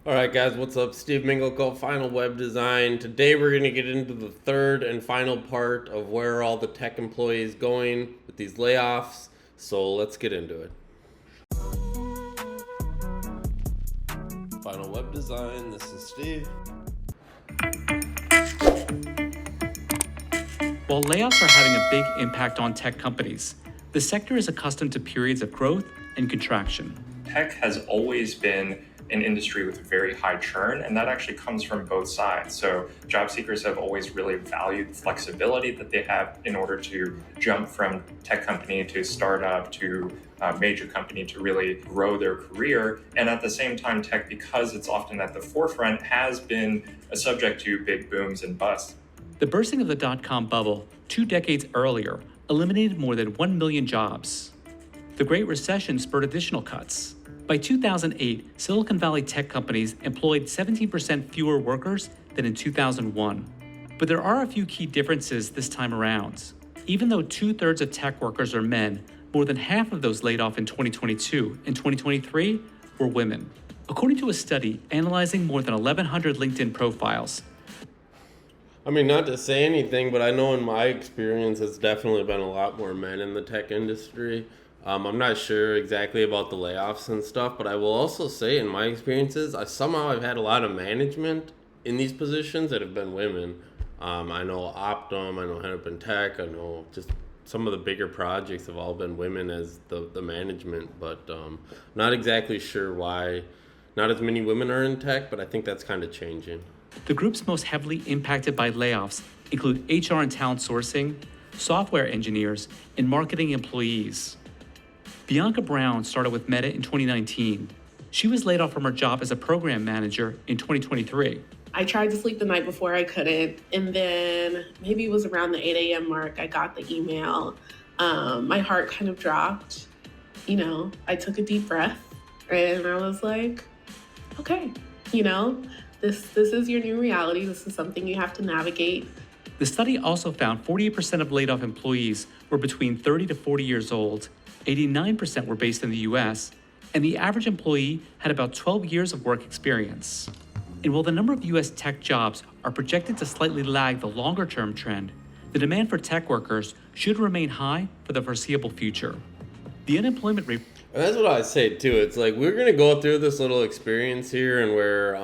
All right, guys, what's up? Steve Mingleco, Final Web Design. Today we're going to get into the third and final part of where are all the tech employees going with these layoffs. So let's get into it. Final Web Design, this is Steve. While layoffs are having a big impact on tech companies, the sector is accustomed to periods of growth and contraction. Tech has always been an industry with very high churn, and that actually comes from both sides. So job seekers have always really valued the flexibility that they have in order to jump from tech company to startup to major company to really grow their career. And at the same time, tech, because it's often at the forefront, has been a subject to big booms and busts. The bursting of the dot-com bubble 2 decades earlier eliminated more than 1 million jobs. The Great Recession spurred additional cuts. By 2008, Silicon Valley tech companies employed 17% fewer workers than in 2001. But there are a few key differences this time around. Even though 2/3 of tech workers are men, more than half of those laid off in 2022 and 2023 were women. According to a study analyzing more than 1,100 LinkedIn profiles, I mean, not to say anything, but I know in my experience, it's definitely been a lot more men in the tech industry. I'm not sure exactly about the layoffs and stuff, but I will also say in my experiences, I've had a lot of management in these positions that have been women. I know Optum, I know Hennepin Tech, I know just some of the bigger projects have all been women as the management, but not exactly sure why not as many women are in tech, but I think that's kind of changing. the groups most heavily impacted by layoffs include HR and talent sourcing, software engineers, and marketing employees. Bianca Brown started with Meta in 2019. She was laid off from her job as a program manager in 2023. I tried to sleep the night before, I couldn't. And then maybe it was around the 8 a.m. mark, I got the email. My heart kind of dropped. I took a deep breath and I was like, okay, this is your new reality. This is something you have to navigate. The study also found 48% of laid off employees were between 30 to 40 years old, 89% were based in the US, and the average employee had about 12 years of work experience. And while the number of US tech jobs are projected to slightly lag the longer term trend, the demand for tech workers should remain high for the foreseeable future. The unemployment rate. And that's what I say too. It's like we're gonna go through this little experience here, and where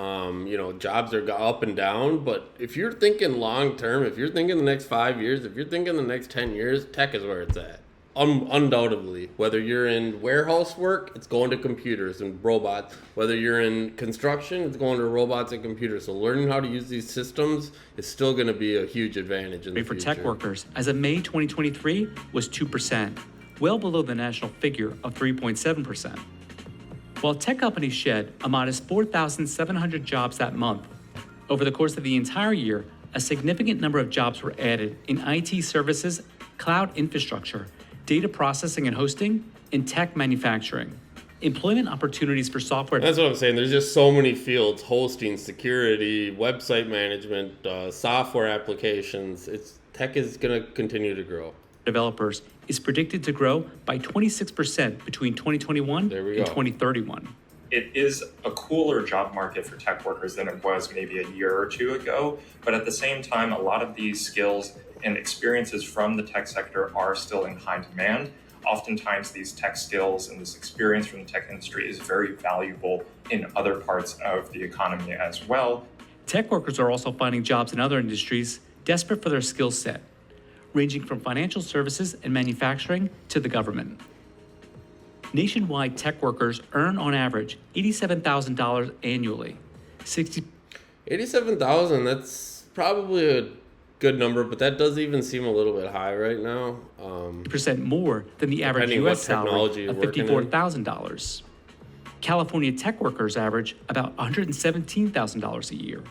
jobs are up and down. But if you're thinking long term, if you're thinking the next 5 years, if you're thinking the next 10 years, tech is where it's at. Undoubtedly, whether you're in warehouse work, it's going to computers and robots. Whether you're in construction, it's going to robots and computers. So learning how to use these systems is still going to be a huge advantage in the For future. tech workers as of May 2023 was 2%, well below the national figure of 3.7%. While tech companies shed a modest 4,700 jobs that month, over the course of the entire year, a significant number of jobs were added in IT services, cloud infrastructure, data processing and hosting, and tech manufacturing. Employment opportunities for software. That's what I'm saying. There's just so many fields: hosting, security, website management, software applications. Tech is going to continue to grow. Developers is predicted to grow by 26% between 2021 and 2031. It is a cooler job market for tech workers than it was maybe a year or two ago. But at the same time, a lot of these skills and experiences from the tech sector are still in high demand. Oftentimes, these tech skills and this experience from the tech industry is very valuable in other parts of the economy as well. Tech workers are also finding jobs in other industries desperate for their skill set, ranging from financial services and manufacturing to the government. Nationwide, tech workers earn on average $87,000 annually. $87,000, that's probably a good number, but that does even seem a little bit high right now. Percent more than the average U.S. salary of $54,000. California tech workers average about $117,000 a year.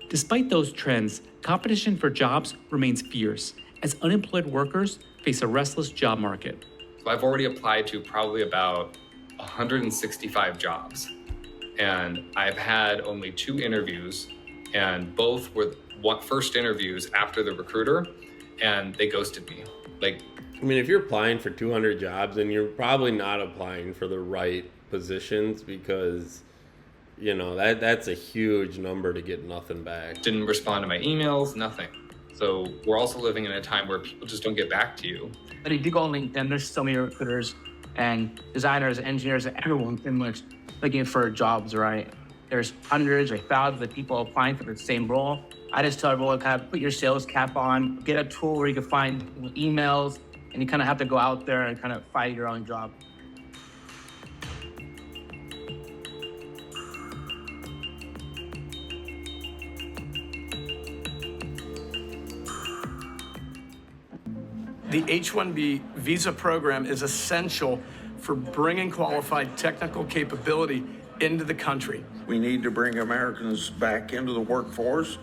Despite those trends, competition for jobs remains fierce as unemployed workers face a restless job market. I've already applied to probably about 165 jobs, and I've had only 2 interviews, and both were first interviews after the recruiter, and they ghosted me. If you're applying for 200 jobs, then you're probably not applying for the right positions, because that's a huge number to get nothing back. Didn't respond to my emails, nothing. So we're also living in a time where people just don't get back to you. But if you go on LinkedIn, there's so many recruiters and designers, engineers, everyone pretty much looking for jobs, right? There's hundreds or thousands of people applying for the same role. I just tell everyone, kind of put your sales cap on, get a tool where you can find emails, and you kind of have to go out there and kind of find your own job. The H-1B visa program is essential for bringing qualified technical capability into the country. We need to bring Americans back into the workforce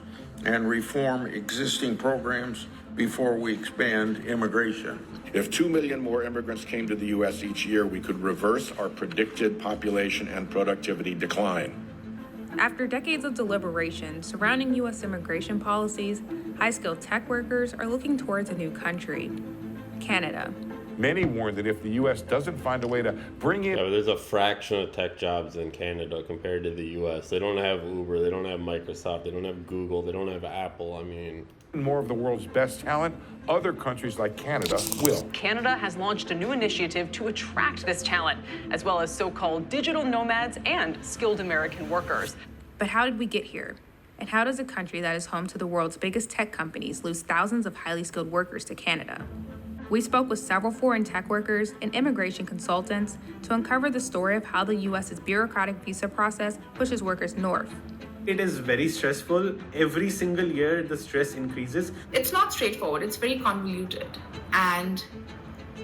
and reform existing programs before we expand immigration. If 2 million more immigrants came to the U.S. each year, we could reverse our predicted population and productivity decline. After decades of deliberation surrounding U.S. immigration policies, high-skilled tech workers are looking towards a new country, Canada. Many warn that if the U.S. doesn't find a way to bring in... Yeah, but there's a fraction of tech jobs in Canada compared to the U.S. They don't have Uber, they don't have Microsoft, they don't have Google, they don't have Apple. I mean... more of the world's best talent, other countries like Canada will. Canada has launched a new initiative to attract this talent, as well as so-called digital nomads and skilled American workers. But how did we get here? And how does a country that is home to the world's biggest tech companies lose thousands of highly skilled workers to Canada? We spoke with several foreign tech workers and immigration consultants to uncover the story of how the U.S.'s bureaucratic visa process pushes workers north. It is very stressful. Every single year, the stress increases. It's not straightforward. It's very convoluted. And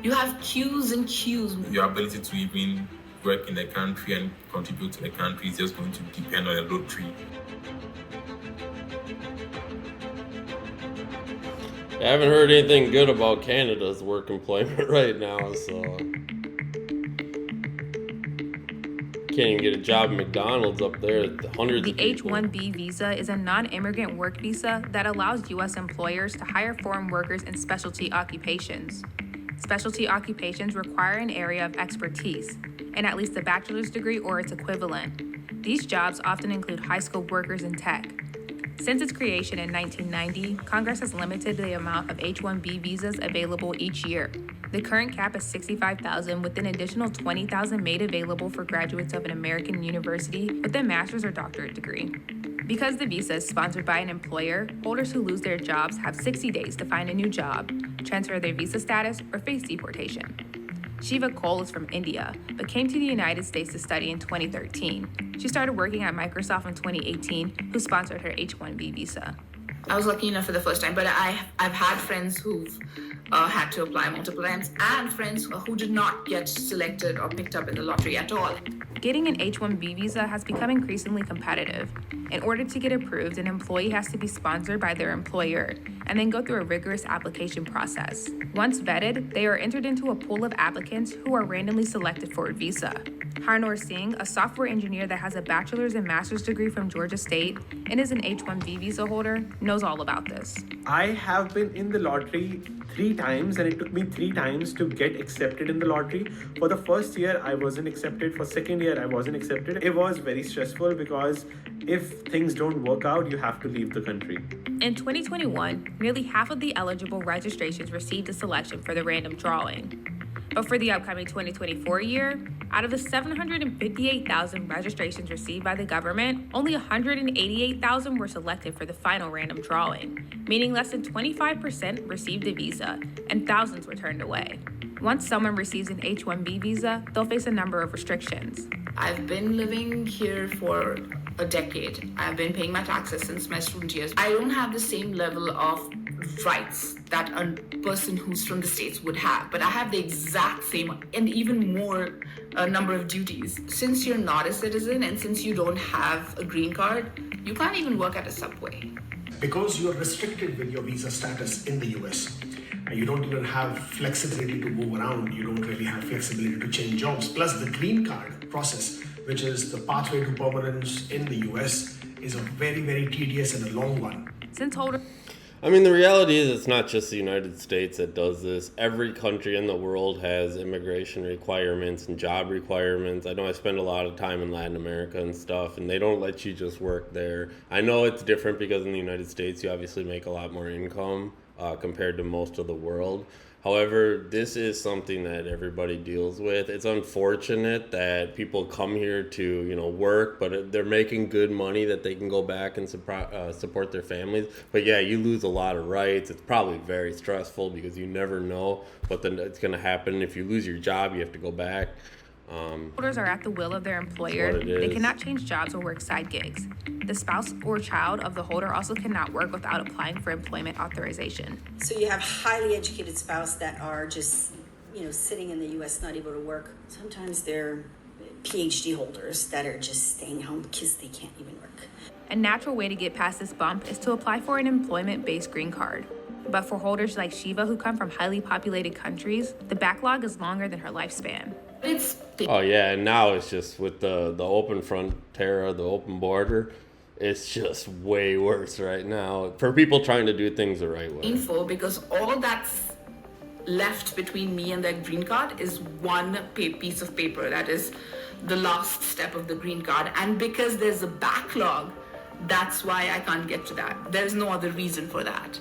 you have queues and queues. Your ability to even work in the country and contribute to the country is just going to depend on a lottery. I haven't heard anything good about Canada's work employment right now, so... Can't even get a job at McDonald's up there. Hundreds the of people. H-1B visa is a non-immigrant work visa that allows U.S. employers to hire foreign workers in specialty occupations. Specialty occupations require an area of expertise and at least a bachelor's degree or its equivalent. These jobs often include high-skilled workers in tech. Since its creation in 1990, Congress has limited the amount of H-1B visas available each year. The current cap is 65,000, with an additional 20,000 made available for graduates of an American university with a master's or doctorate degree. Because the visa is sponsored by an employer, holders who lose their jobs have 60 days to find a new job, transfer their visa status, or face deportation. Shiva Cole is from India, but came to the United States to study in 2013. She started working at Microsoft in 2018, who sponsored her H-1B visa. I was lucky enough for the first time, but I've had friends who've had to apply multiple times and friends who did not get selected or picked up in the lottery at all. Getting an H-1B visa has become increasingly competitive. In order to get approved, an employee has to be sponsored by their employer and then go through a rigorous application process. Once vetted, they are entered into a pool of applicants who are randomly selected for a visa. Harnoor Singh, a software engineer that has a bachelor's and master's degree from Georgia State and is an H-1B visa holder, knows all about this. I have been in the lottery 3 times, and it took me 3 times to get accepted in the lottery. For the first year, I wasn't accepted. For second year, I wasn't accepted. It was very stressful because if things don't work out, you have to leave the country. In 2021, nearly half of the eligible registrations received a selection for the random drawing. But for the upcoming 2024 year, out of the 758,000 registrations received by the government, only 188,000 were selected for the final random drawing, meaning less than 25% received a visa, and thousands were turned away. Once someone receives an H-1B visa, they'll face a number of restrictions. I've been living here for a decade. I've been paying my taxes since my student years. I don't have the same level of rights that a person who's from the States would have, but I have the exact same and even more number of duties. Since you're not a citizen and since you don't have a green card, you can't even work at a Subway. Because you're restricted with your visa status in the US, you don't even have flexibility to move around. You don't really have flexibility to change jobs. Plus the green card process, which is the pathway to permanence in the US, is a very, very tedious and a long one. Since holder... I mean, the reality is it's not just the United States that does this. Every country in the world has immigration requirements and job requirements. I know I spend a lot of time in Latin America and stuff, and they don't let you just work there. I know it's different because in the United States you obviously make a lot more income compared to most of the world. However, this is something that everybody deals with. It's unfortunate that people come here to, work, but they're making good money that they can go back and support their families. But yeah, you lose a lot of rights. It's probably very stressful because you never know what it's going to happen. If you lose your job, you have to go back. Holders are at the will of their employer. They cannot change jobs or work side gigs. The spouse or child of the holder also cannot work without applying for employment authorization. So you have highly educated spouse that are just, sitting in the U.S. not able to work. Sometimes they're PhD holders that are just staying home because they can't even work. A natural way to get past this bump is to apply for an employment-based green card. But for holders like Shiva who come from highly populated countries, the backlog is longer than her lifespan. Oh yeah, and now it's just with the open frontier, the open border, it's just way worse right now for people trying to do things the right way. Painful because all that's left between me and that green card is one piece of paper. That is the last step of the green card. And because there's a backlog, that's why I can't get to that. There's no other reason for that.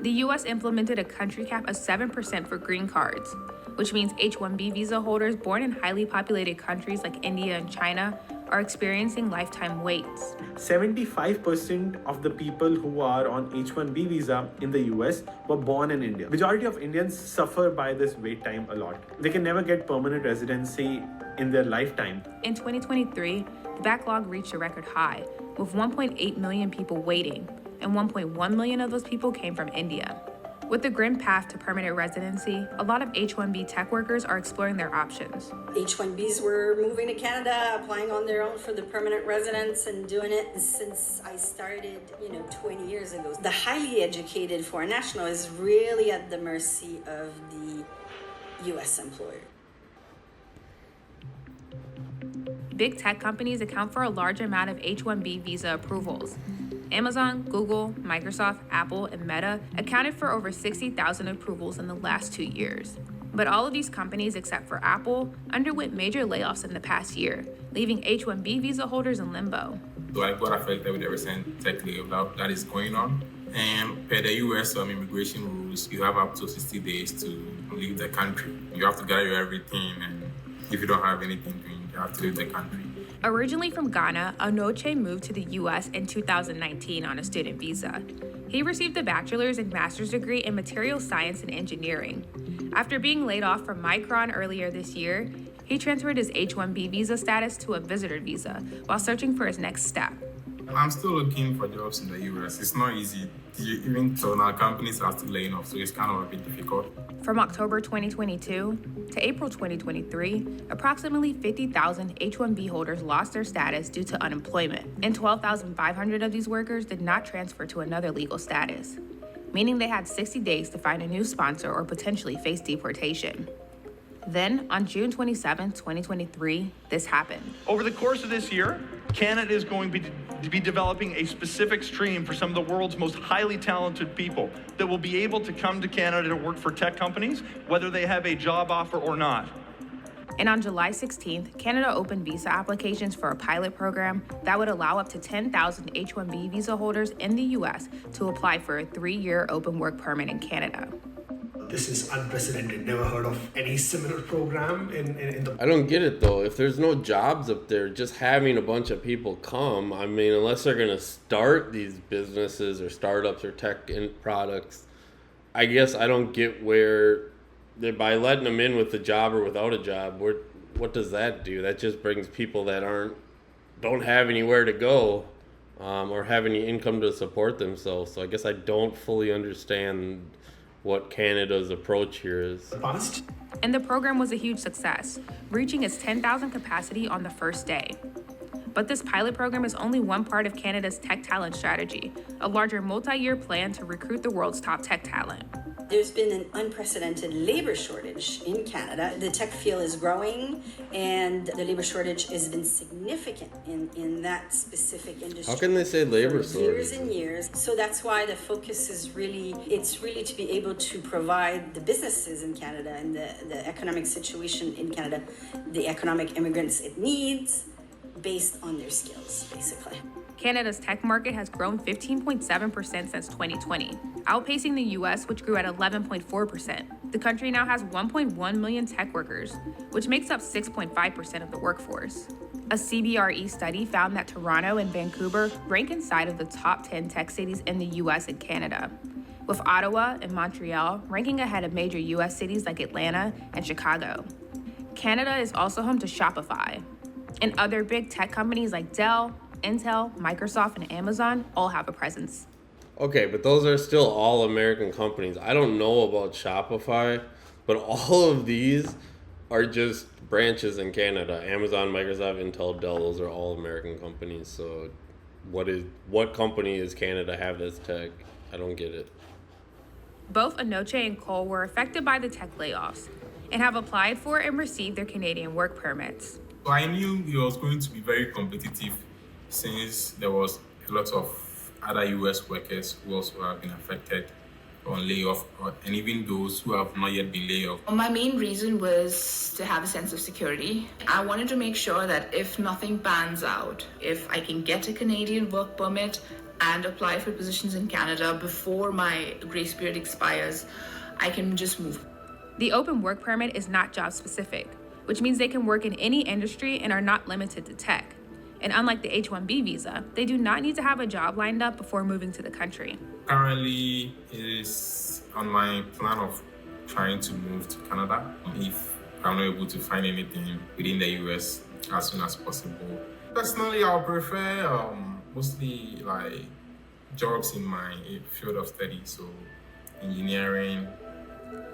The U.S. implemented a country cap of 7% for green cards, which means H-1B visa holders born in highly populated countries like India and China are experiencing lifetime waits. 75% of the people who are on H-1B visa in the US were born in India. Majority of Indians suffer by this wait time a lot. They can never get permanent residency in their lifetime. In 2023, the backlog reached a record high, with 1.8 million people waiting, and 1.1 million of those people came from India. With the grim path to permanent residency, a lot of H-1B tech workers are exploring their options. H-1Bs were moving to Canada, applying on their own for the permanent residence and doing it since I started, 20 years ago. The highly educated foreign national is really at the mercy of the U.S. employer. Big tech companies account for a large amount of H-1B visa approvals. Amazon, Google, Microsoft, Apple, and Meta accounted for over 60,000 approvals in the last 2 years. But all of these companies, except for Apple, underwent major layoffs in the past year, leaving H-1B visa holders in limbo. So I got affected with the recent tech layoff that is going on. And per the US immigration rules, you have up to 60 days to leave the country. You have to gather everything, and if you don't have anything doing, you have to leave the country. Originally from Ghana, Anoche moved to the U.S. in 2019 on a student visa. He received a bachelor's and master's degree in material science and engineering. After being laid off from Micron earlier this year, he transferred his H-1B visa status to a visitor visa while searching for his next step. I'm still looking for jobs in the U.S. It's not easy. Even so now, companies are still laying off, so it's kind of a bit difficult. From October 2022 to April 2023, approximately 50,000 H-1B holders lost their status due to unemployment, and 12,500 of these workers did not transfer to another legal status, meaning they had 60 days to find a new sponsor or potentially face deportation. Then, on June 27, 2023, this happened. Over the course of this year, Canada is going to be developing a specific stream for some of the world's most highly talented people that will be able to come to Canada to work for tech companies, whether they have a job offer or not. And on July 16th, Canada opened visa applications for a pilot program that would allow up to 10,000 H-1B visa holders in the U.S. to apply for a 3-year open work permit in Canada. This is unprecedented. Never heard of any similar program in the... I don't get it though. If there's no jobs up there, just having a bunch of people come, I mean, unless they're going to start these businesses or startups or tech products, I guess I don't get where, by letting them in with a job or without a job, what does that do? That just brings people that don't have anywhere to go or have any income to support themselves. So I guess I don't fully understand what Canada's approach here is. And the program was a huge success, reaching its 10,000 capacity on the first day. But this pilot program is only one part of Canada's tech talent strategy, a larger multi-year plan to recruit the world's top tech talent. There's been an unprecedented labor shortage in Canada. The tech field is growing, and the labor shortage has been significant in that specific industry. How can they say labor for shortage? years and years. So that's why the focus is really to be able to provide the businesses in Canada and the economic situation in Canada, the economic immigrants it needs based on their skills, basically. Canada's tech market has grown 15.7% since 2020, outpacing the US, which grew at 11.4%. The country now has 1.1 million tech workers, which makes up 6.5% of the workforce. A CBRE study found that Toronto and Vancouver rank inside of the top 10 tech cities in the US and Canada, with Ottawa and Montreal ranking ahead of major US cities like Atlanta and Chicago. Canada is also home to Shopify, and other big tech companies like Dell, Intel, Microsoft, and Amazon all have a presence. Okay, but those are still all American companies. I don't know about Shopify, but all of these are just branches in Canada. Amazon, Microsoft, Intel, Dell, those are all American companies. So what company does Canada have this tech? I don't get it. Both Anoche and Cole were affected by the tech layoffs and have applied for and received their Canadian work permits. So I knew it was going to be very competitive since there was a lot of other US workers who also have been affected on layoff, and even those who have not yet been laid off. My main reason was to have a sense of security. I wanted to make sure that if nothing pans out, if I can get a Canadian work permit and apply for positions in Canada before my grace period expires, I can just move. The open work permit is not job specific, which means they can work in any industry and are not limited to tech. And unlike the H-1B visa, they do not need to have a job lined up before moving to the country. Currently, it is on my plan of trying to move to Canada if I'm not able to find anything within the US as soon as possible. Personally, I'll prefer mostly like jobs in my field of study, so engineering.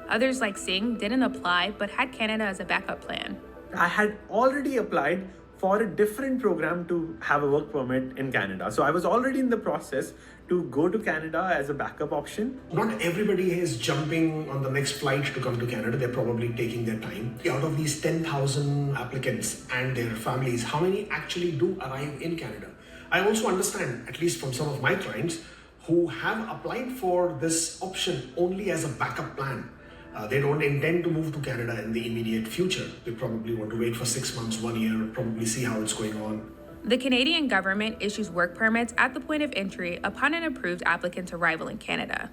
Others like Singh didn't apply but had Canada as a backup plan. I had already applied for a different program to have a work permit in Canada. So I was already in the process to go to Canada as a backup option. Not everybody is jumping on the next flight to come to Canada. They're probably taking their time. Out of these 10,000 applicants and their families, how many actually do arrive in Canada? I also understand, at least from some of my clients, who have applied for this option only as a backup plan. They don't intend to move to Canada in the immediate future. They probably want to wait for 6 months, 1 year, probably see how it's going on. The Canadian government issues work permits at the point of entry upon an approved applicant's arrival in Canada.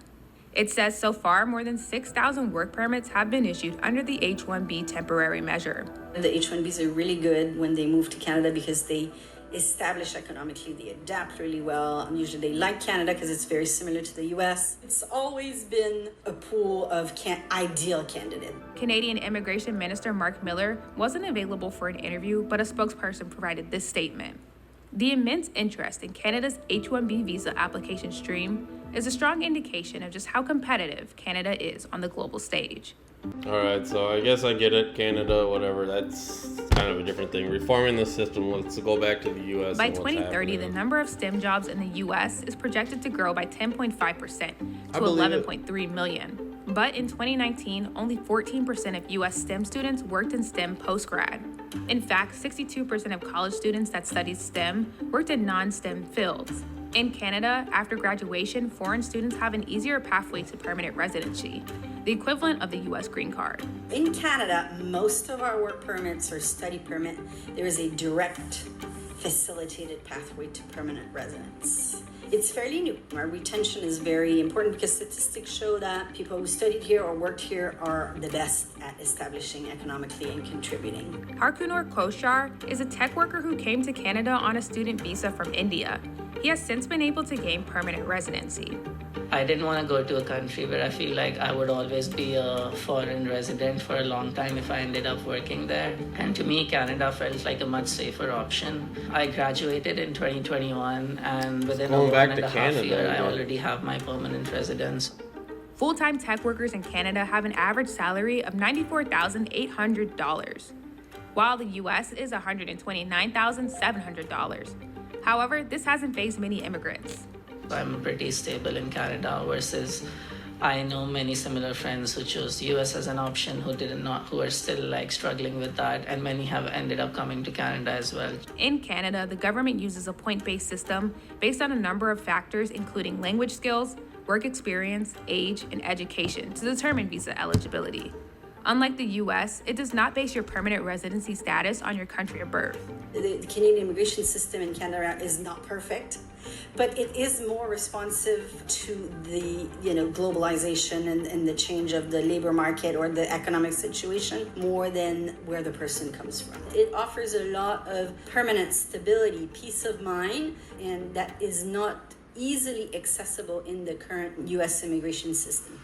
It says so far more than 6,000 work permits have been issued under the H-1B temporary measure. The H-1Bs are really good when they move to Canada because they establish economically, they adapt really well. Usually they like Canada because it's very similar to the US. It's always been a pool of ideal candidates. Canadian Immigration Minister Mark Miller wasn't available for an interview, but a spokesperson provided this statement. The immense interest in Canada's H-1B visa application stream is a strong indication of just how competitive Canada is on the global stage. All right, so I guess I get it. Canada, whatever, that's kind of a different thing. Reforming the system, let's go back to the U.S. By 2030, the number of STEM jobs in the U.S. is projected to grow by 10.5% to 11.3 million. But in 2019, only 14% of U.S. STEM students worked in STEM post-grad. In fact, 62% of college students that studied STEM worked in non-STEM fields. In Canada, after graduation, foreign students have an easier pathway to permanent residency, the equivalent of the U.S. green card. In Canada, most of our work permits or study permit, there is a direct facilitated pathway to permanent residence. It's fairly new. Our retention is very important because statistics show that people who studied here or worked here are the best at establishing economically and contributing. Harkunor Koshar is a tech worker who came to Canada on a student visa from India. He has since been able to gain permanent residency. I didn't want to go to a country where I feel like I would always be a foreign resident for a long time if I ended up working there. And to me, Canada felt like a much safer option. I graduated in 2021, and within a 1.5 years, I already have my permanent residence. Full-time tech workers in Canada have an average salary of $94,800, while the U.S. is $129,700. However, this hasn't fazed many immigrants. I'm pretty stable in Canada versus I know many similar friends who chose the US as an option who are still like struggling with that, and many have ended up coming to Canada as well. In Canada, the government uses a point-based system based on a number of factors, including language skills, work experience, age, and education to determine visa eligibility. Unlike the US, it does not base your permanent residency status on your country of birth. The Canadian immigration system in Canada is not perfect, but it is more responsive to the globalization and the change of the labor market or the economic situation more than where the person comes from. It offers a lot of permanent stability, peace of mind, and that is not easily accessible in the current US immigration system.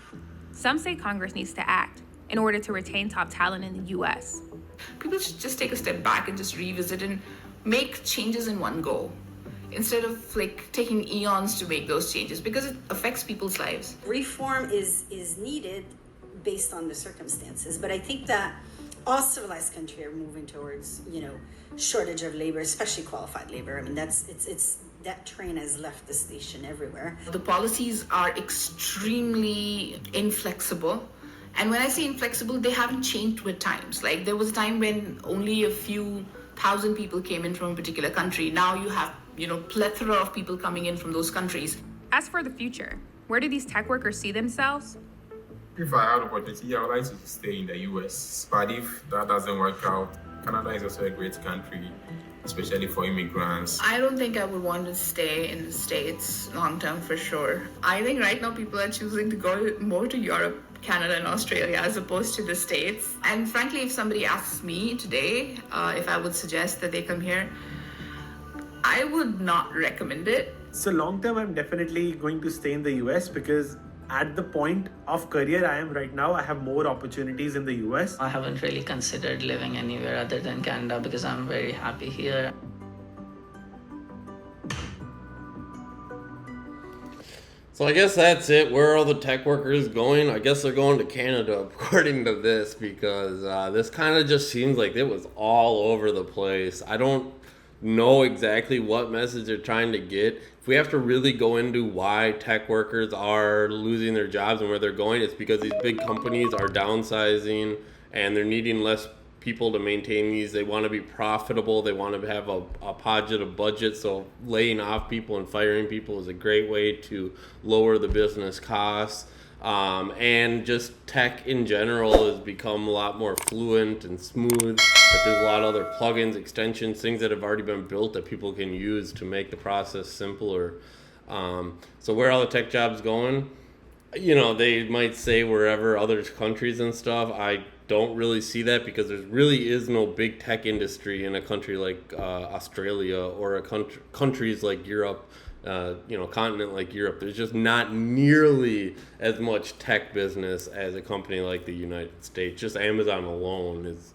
Some say Congress needs to act in order to retain top talent in the US. People should just take a step back and just revisit and make changes in one go, instead of like taking eons to make those changes, because it affects people's lives. Reform is needed based on the circumstances, but I think that all civilized countries are moving towards, shortage of labor, especially qualified labor. I mean, that train has left the station everywhere. The policies are extremely inflexible. And when I say inflexible, they haven't changed with times. Like there was a time when only a few thousand people came in from a particular country. Now you have, plethora of people coming in from those countries. As for the future, where do these tech workers see themselves? If I had opportunity, I would like to stay in the US. But if that doesn't work out, Canada is also a great country, especially for immigrants. I don't think I would want to stay in the States long term for sure. I think right now people are choosing to go more to Europe, Canada, and Australia as opposed to the States. And frankly, if somebody asks me today if I would suggest that they come here, I would not recommend it. So long term, I'm definitely going to stay in the US because at the point of career I am right now, I have more opportunities in the US. I haven't really considered living anywhere other than Canada because I'm very happy here. So I guess that's it. Where are all the tech workers going? I guess they're going to Canada, according to this, because this kind of just seems like it was all over the place. I don't know exactly what message they're trying to get. If we have to really go into why tech workers are losing their jobs and where they're going, it's because these big companies are downsizing and they're needing less people to maintain these. They want to be profitable. They want to have a positive budget. So laying off people and firing people is a great way to lower the business costs. And just tech in general has become a lot more fluent and smooth. But there's a lot of other plugins, extensions, things that have already been built that people can use to make the process simpler. So where are all the tech jobs going? They might say wherever other countries and stuff. I don't really see that because there really is no big tech industry in a country like Australia or countries like Europe. Continent like Europe. There's just not nearly as much tech business as a company like the United States. Just Amazon alone is,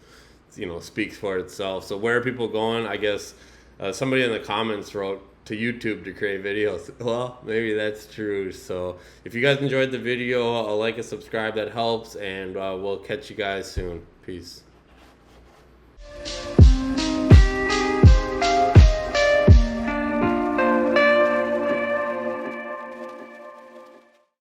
speaks for itself. So where are people going? I guess somebody in the comments wrote to YouTube to create videos. Well, maybe that's true. So if you guys enjoyed the video, like and subscribe. That helps, and we'll catch you guys soon. Peace.